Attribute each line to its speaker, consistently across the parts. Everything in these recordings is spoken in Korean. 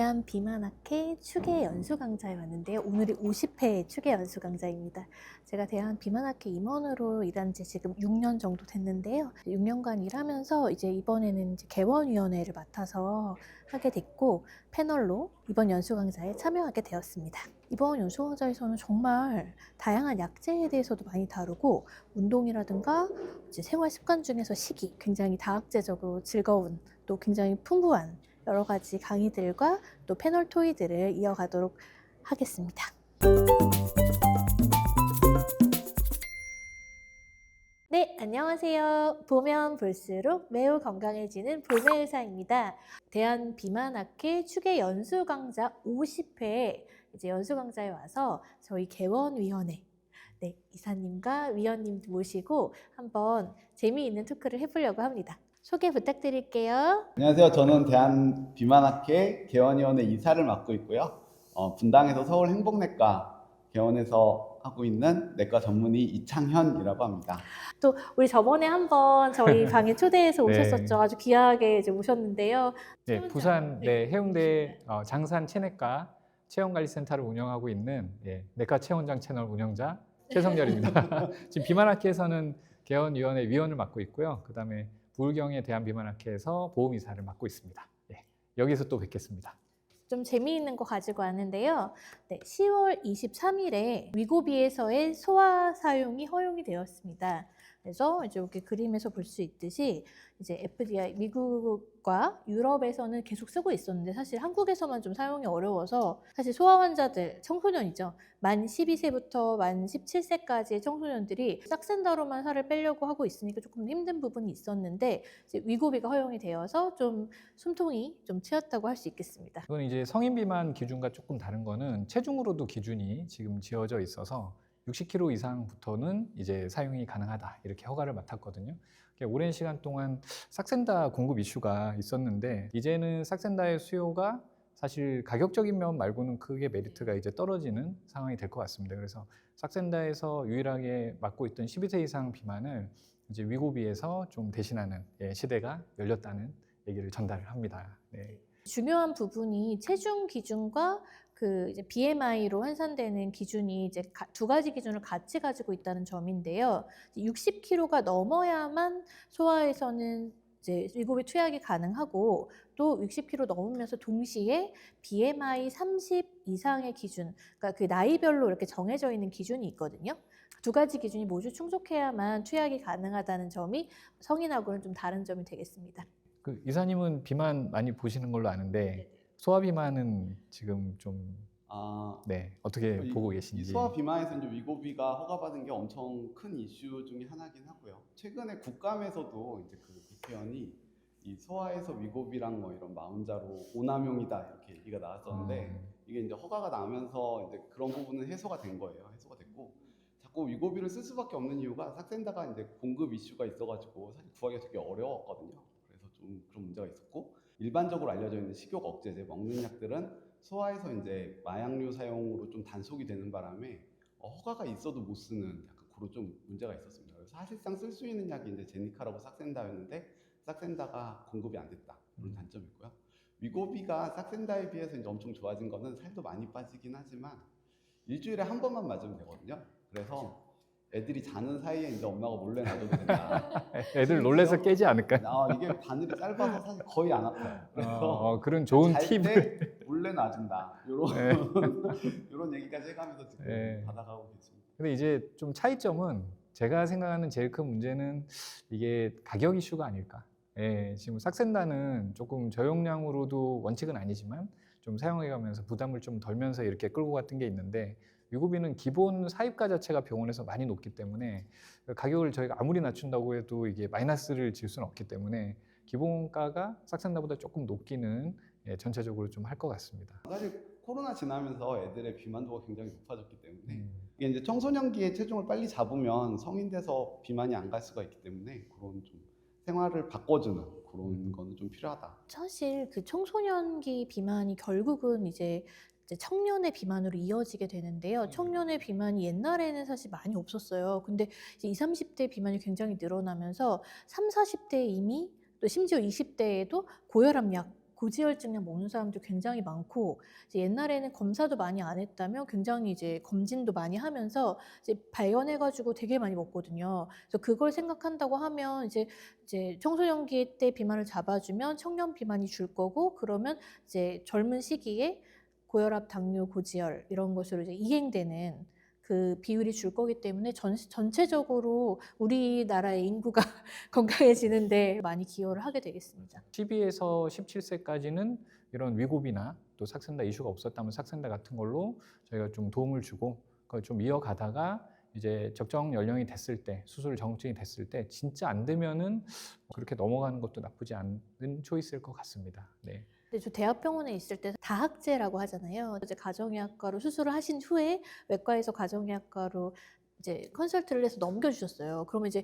Speaker 1: 대한 비만학회 추계 연수 강좌에 왔는데요. 오늘이 50회 추계 연수 강좌입니다. 제가 대한 비만학회 임원으로 일한 지 지금 6년 정도 됐는데요. 6년간 일하면서 이제 이번에는 이제 개원위원회를 맡아서 하게 됐고 패널로 이번 연수 강좌에 참여하게 되었습니다. 이번 연수 강좌에서는 정말 다양한 약제에 대해서도 많이 다루고 운동이라든가 이제 생활 습관 중에서 식이 굉장히 다학제적으로 즐거운 또 굉장히 풍부한 여러 가지 강의들과 또 패널 토의들을 이어가도록 하겠습니다. 네, 안녕하세요. 보면 볼수록 매우 건강해지는 볼메 의사입니다. 대한 비만학회 추계 연수 강좌 50회 이제 연수 강좌에 와서 저희 개원위원회 이사님과 위원님 모시고 한번 재미있는 토크를 해보려고 합니다. 소개 부탁드릴게요.
Speaker 2: 안녕하세요. 저는 대한 비만학회 개원위원회 이사를 맡고 있고요. 분당에서 서울행복내과 개원에서 하고 있는 내과 전문의 이창현이라고 합니다.
Speaker 1: 또 우리 저번에 한번 저희 방에 초대해서
Speaker 3: 네.
Speaker 1: 오셨었죠. 아주 귀하게 이제 오셨는데요.
Speaker 3: 네, 부산 해운대 장산 체내과 체온관리센터를 운영하고 있는 내과 체원장 채널 운영자 최성렬입니다. 지금 비만학회에서는 개원위원회 위원을 맡고 있고요. 그다음에 부울경의 대한 비만학회에서 보험이사를 맡고 있습니다. 여기서 또 뵙겠습니다.
Speaker 1: 좀 재미있는 거 가지고 왔는데요. 10월 23일에 위고비에서의 소화 사용이 허용이 되었습니다. 그래서 이제 이렇게 그림에서 볼 수 있듯이 이제 FDI 미국과 유럽에서는 계속 쓰고 있었는데 사실 한국에서만 좀 사용이 어려워서 사실 소아 환자들 청소년이죠. 만 12세부터 만 17세까지의 청소년들이 싹센다로만 살을 빼려고 하고 있으니까 조금 힘든 부분이 있었는데 이제 위고비가 허용이 되어서 좀 숨통이 좀 트였다고 할 수 있겠습니다.
Speaker 3: 이건 이제 성인 비만 기준과 조금 다른 거는 체중으로도 기준이 지금 지어져 있어서 60kg 이상부터는 이제 사용이 가능하다 이렇게 허가를 맡았거든요. 오랜 시간 동안 싹센다 공급 이슈가 있었는데 이제는 싹센다의 수요가 사실 가격적인 면 말고는 크게 메리트가 이제 떨어지는 상황이 될 것 같습니다. 그래서 싹센다에서 유일하게 맡고 있던 12세 이상 비만을 이제 위고비에서 좀 대신하는 시대가 열렸다는 얘기를 전달을 합니다. 네.
Speaker 1: 중요한 부분이 체중 기준과 그 이제 BMI로 환산되는 기준이 이제 두 가지 기준을 같이 가지고 있다는 점인데요. 60kg가 넘어야만 소아에서는 이제 위고비 투약이 가능하고 또 60kg 넘으면서 동시에 BMI 30 이상의 기준, 그러니까 그 나이별로 이렇게 정해져 있는 기준이 있거든요. 두 가지 기준이 모두 충족해야만 투약이 가능하다는 점이 성인하고는 좀 다른 점이 되겠습니다.
Speaker 3: 그 이사님은 비만 많이 보시는 걸로 아는데 소아 비만은 지금 좀 어떻게 보고 계신지.
Speaker 2: 이 소아 비만에서 이제 위고비가 허가받은 게 엄청 큰 이슈 중에 하나긴 하고요. 최근에 국감에서도 이제 그 국회의원이 이 소아에서 위고비랑 뭐 이런 마흔자로 오남용이다 이렇게 얘기가 나왔었는데 이게 이제 허가가 나면서 이제 그런 부분은 해소가 된 거예요. 해소가 됐고 자꾸 위고비를 쓸 수밖에 없는 이유가 싹센다가 이제 공급 이슈가 있어가지고 사실 구하기가 되게 어려웠거든요. 그래서 좀 그런 문제가 있었고 일반적으로 알려져 있는 식욕 억제제 먹는 약들은 소아에서 이제 마약류 사용으로 좀 단속이 되는 바람에 허가가 있어도 못 쓰는 약간 그런 좀 문제가 있었습니다. 그래서 사실상 쓸 수 있는 약이 이제 제니카라고 싹센다였는데 싹센다가 공급이 안 됐다 그런 단점이 있고요. 위고비가 싹센다에 비해서 이제 엄청 좋아진 거는 살도 많이 빠지긴 하지만 일주일에 한 번만 맞으면 되거든요. 그래서 애들이 자는 사이에 이제 엄마가 몰래 놔둬도 된다.
Speaker 3: 애들 놀래서 깨지 않을까요?
Speaker 2: 이게 바늘이 짧아서 사실 거의 안 아파요. 그래서
Speaker 3: 그런 좋은 팁을
Speaker 2: 몰래 놔준다. 이런 얘기까지 해가면서 지금 받아가고 계십니다.
Speaker 3: 근데 이제 좀 차이점은 제가 생각하는 제일 큰 문제는 이게 가격 이슈가 아닐까. 지금 싹센다는 조금 저용량으로도 원칙은 아니지만 좀 사용해가면서 부담을 좀 덜면서 이렇게 끌고 갔던 게 있는데 위고비는 기본 사입가 자체가 병원에서 많이 높기 때문에 가격을 저희가 아무리 낮춘다고 해도 이게 마이너스를 질 수는 없기 때문에 기본가가 싹센다보다 조금 높기는 전체적으로 좀 할 것 같습니다.
Speaker 2: 사실 코로나 지나면서 애들의 비만도가 굉장히 높아졌기 때문에 이게 이제 청소년기에 체중을 빨리 잡으면 성인 돼서 비만이 안 갈 수가 있기 때문에 그런 좀 생활을 바꿔주는 그런 거는 좀 필요하다.
Speaker 1: 사실 그 청소년기 비만이 결국은 이제 청년의 비만으로 이어지게 되는데요. 청년의 비만이 옛날에는 사실 많이 없었어요. 근데 이제 20, 30대 비만이 굉장히 늘어나면서 30, 40대에 이미 또 심지어 20대에도 고혈압약 고지혈증약 먹는 사람도 굉장히 많고, 이제 옛날에는 검사도 많이 안 했다면 굉장히 이제 검진도 많이 하면서 이제 발견해가지고 되게 많이 먹거든요. 그래서 그걸 생각한다고 하면 이제 청소년기 때 비만을 잡아주면 청년 비만이 줄 거고, 그러면 이제 젊은 시기에 고혈압, 당뇨, 고지혈 이런 것으로 이제 이행되는 그 비율이 줄 거기 때문에 전체적으로 우리나라의 인구가 건강해지는데 많이 기여를 하게 되겠습니다.
Speaker 3: 12에서 17세까지는 이런 위고비나 또 삭센다 이슈가 없었다면 삭센다 같은 걸로 저희가 좀 도움을 주고 그걸 좀 이어가다가 이제 적정 연령이 됐을 때 수술 정증이 됐을 때 진짜 안 되면은 그렇게 넘어가는 것도 나쁘지 않은 초이스일 것 같습니다. 네.
Speaker 1: 근데 저 대학병원에 있을 때 다학제라고 하잖아요. 이제 가정의학과로 수술을 하신 후에 외과에서 가정의학과로 이제 컨설트를 해서 넘겨주셨어요. 그러면 이제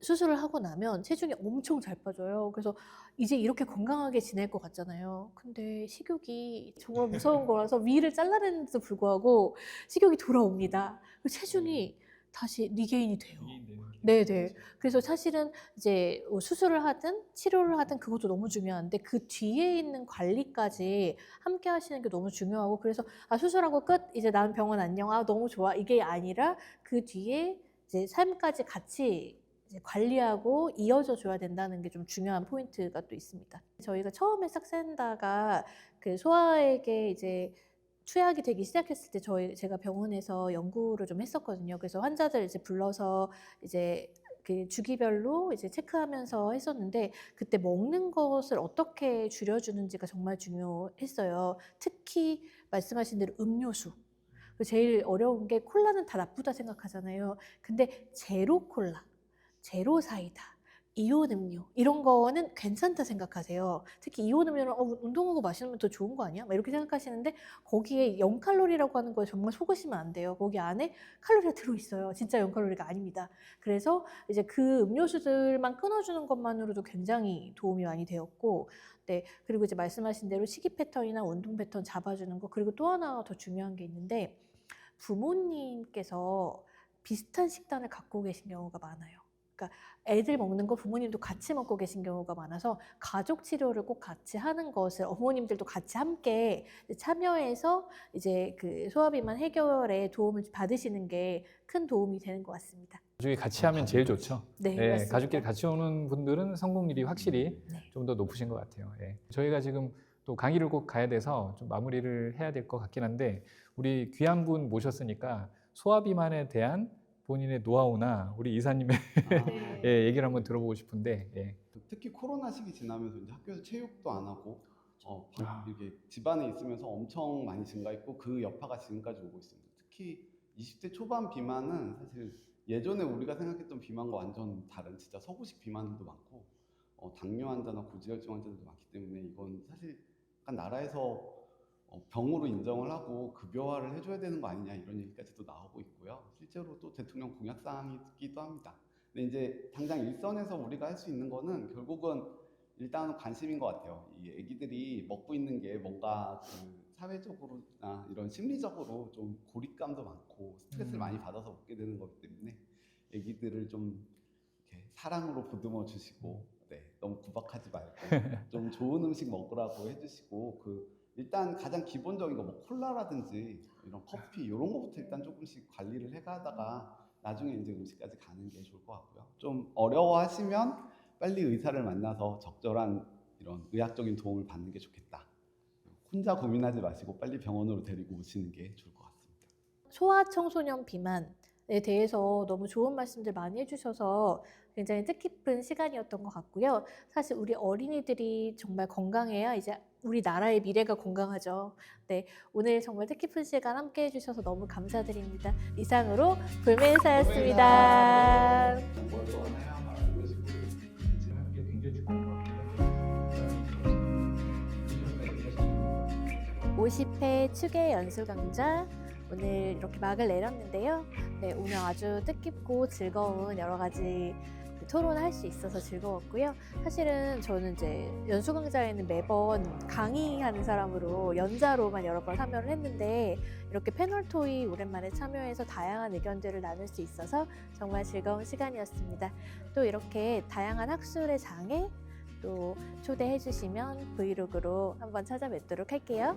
Speaker 1: 수술을 하고 나면 체중이 엄청 잘 빠져요. 그래서 이제 이렇게 건강하게 지낼 것 같잖아요. 근데 식욕이 정말 무서운 거라서 위를 잘라냈는데도 불구하고 식욕이 돌아옵니다. 그리고 체중이 다시 리게인이 돼요. 네네. 그래서 사실은 이제 수술을 하든 치료를 하든 그것도 너무 중요한데 그 뒤에 있는 관리까지 함께 하시는 게 너무 중요하고, 그래서 수술하고 끝, 이제 나는 병원 안녕, 너무 좋아, 이게 아니라 그 뒤에 이제 삶까지 같이 이제 관리하고 이어져 줘야 된다는 게 좀 중요한 포인트가 또 있습니다. 저희가 처음에 삭센다가 그 소아에게 이제 투약이 되기 시작했을 때 제가 병원에서 연구를 좀 했었거든요. 그래서 환자들 이제 불러서 이제 그 주기별로 이제 체크하면서 했었는데, 그때 먹는 것을 어떻게 줄여주는지가 정말 중요했어요. 특히 말씀하신 대로 음료수. 제일 어려운 게 콜라는 다 나쁘다 생각하잖아요. 근데 제로 콜라, 제로 사이다, 이온 음료 이런 거는 괜찮다 생각하세요. 특히 이온 음료는 운동하고 마시면 더 좋은 거 아니야? 막 이렇게 생각하시는데 거기에 0칼로리라고 하는 거에 정말 속으시면 안 돼요. 거기 안에 칼로리가 들어있어요. 진짜 0칼로리가 아닙니다. 그래서 이제 그 음료수들만 끊어주는 것만으로도 굉장히 도움이 많이 되었고, 네, 그리고 이제 말씀하신 대로 식이 패턴이나 운동 패턴 잡아주는 거, 그리고 또 하나 더 중요한 게 있는데 부모님께서 비슷한 식단을 갖고 계신 경우가 많아요. 그러니까 애들 먹는 거 부모님도 같이 먹고 계신 경우가 많아서 가족 치료를 꼭 같이 하는 것을 어머님들도 같이 함께 참여해서 이제 그 소화비만 해결에 도움을 받으시는 게 큰 도움이 되는 것 같습니다.
Speaker 3: 가족이 같이 하면 제일 좋죠.
Speaker 1: 네,
Speaker 3: 네,
Speaker 1: 맞습니다.
Speaker 3: 가족끼리 같이 오는 분들은 성공률이 확실히
Speaker 1: 네.
Speaker 3: 좀 더 높으신 것 같아요. 예. 저희가 지금 또 강의를 꼭 가야 돼서 좀 마무리를 해야 될 것 같긴 한데, 우리 귀한 분 모셨으니까 소화비만에 대한 본인의 노하우나 우리 이사님의
Speaker 1: 네.
Speaker 3: 예, 얘기를 한번 들어보고 싶은데. 예.
Speaker 2: 특히 코로나 시기 지나면서 이제 학교에서 체육도 안 하고 이렇게 집안에 있으면서 엄청 많이 증가했고 그 여파가 지금까지 오고 있습니다. 특히 20대 초반 비만은 사실 예전에 우리가 생각했던 비만과 완전 다른 진짜 서구식 비만들도 많고 당뇨 환자나 고지혈증 환자들도 많기 때문에 이건 사실 약간 나라에서 병으로 인정을 하고 급여화를 해줘야 되는 거 아니냐 이런 얘기까지도 나오고 있고요. 실제로 또 대통령 공약 사항이기도 합니다. 근데 이제 당장 일선에서 우리가 할 수 있는 거는 결국은 일단 관심인 것 같아요. 이 애기들이 먹고 있는 게 뭔가 그 사회적으로나 이런 심리적으로 좀 고립감도 많고 스트레스를 많이 받아서 먹게 되는 거기 때문에 애기들을 좀 이렇게 사랑으로 보듬어 주시고, 네, 너무 구박하지 말고 좀 좋은 음식 먹으라고 해주시고, 일단 가장 기본적인 거 뭐 콜라라든지 이런 커피 이런 거부터 일단 조금씩 관리를 해가다가 나중에 이제 음식까지 가는 게 좋을 것 같고요. 좀 어려워하시면 빨리 의사를 만나서 적절한 이런 의학적인 도움을 받는 게 좋겠다. 혼자 고민하지 마시고 빨리 병원으로 데리고 오시는 게 좋을 것 같습니다.
Speaker 1: 소아청소년 비만에 대해서 너무 좋은 말씀들 많이 해주셔서 굉장히 뜻깊은 시간이었던 것 같고요. 사실 우리 어린이들이 정말 건강해야 이제 우리나라의 미래가 건강하죠. 네, 오늘 정말 뜻깊은 시간 함께 해주셔서 너무 감사드립니다. 이상으로 불매사였습니다.
Speaker 2: 뭘 또 하나요? 이런 식으로
Speaker 3: 이게 굉장히 중요한 것 같아요.
Speaker 1: 50회 추계 연수 강좌 오늘 이렇게 막을 내렸는데요. 네, 오늘 아주 뜻깊고 즐거운 여러 가지 토론을 할 수 있어서 즐거웠고요. 사실은 저는 이제 연수 강좌에는 매번 강의하는 사람으로 연자로만 여러 번 참여를 했는데 이렇게 패널 토의 오랜만에 참여해서 다양한 의견들을 나눌 수 있어서 정말 즐거운 시간이었습니다. 또 이렇게 다양한 학술의 장에 또 초대해 주시면 브이로그로 한번 찾아뵙도록 할게요.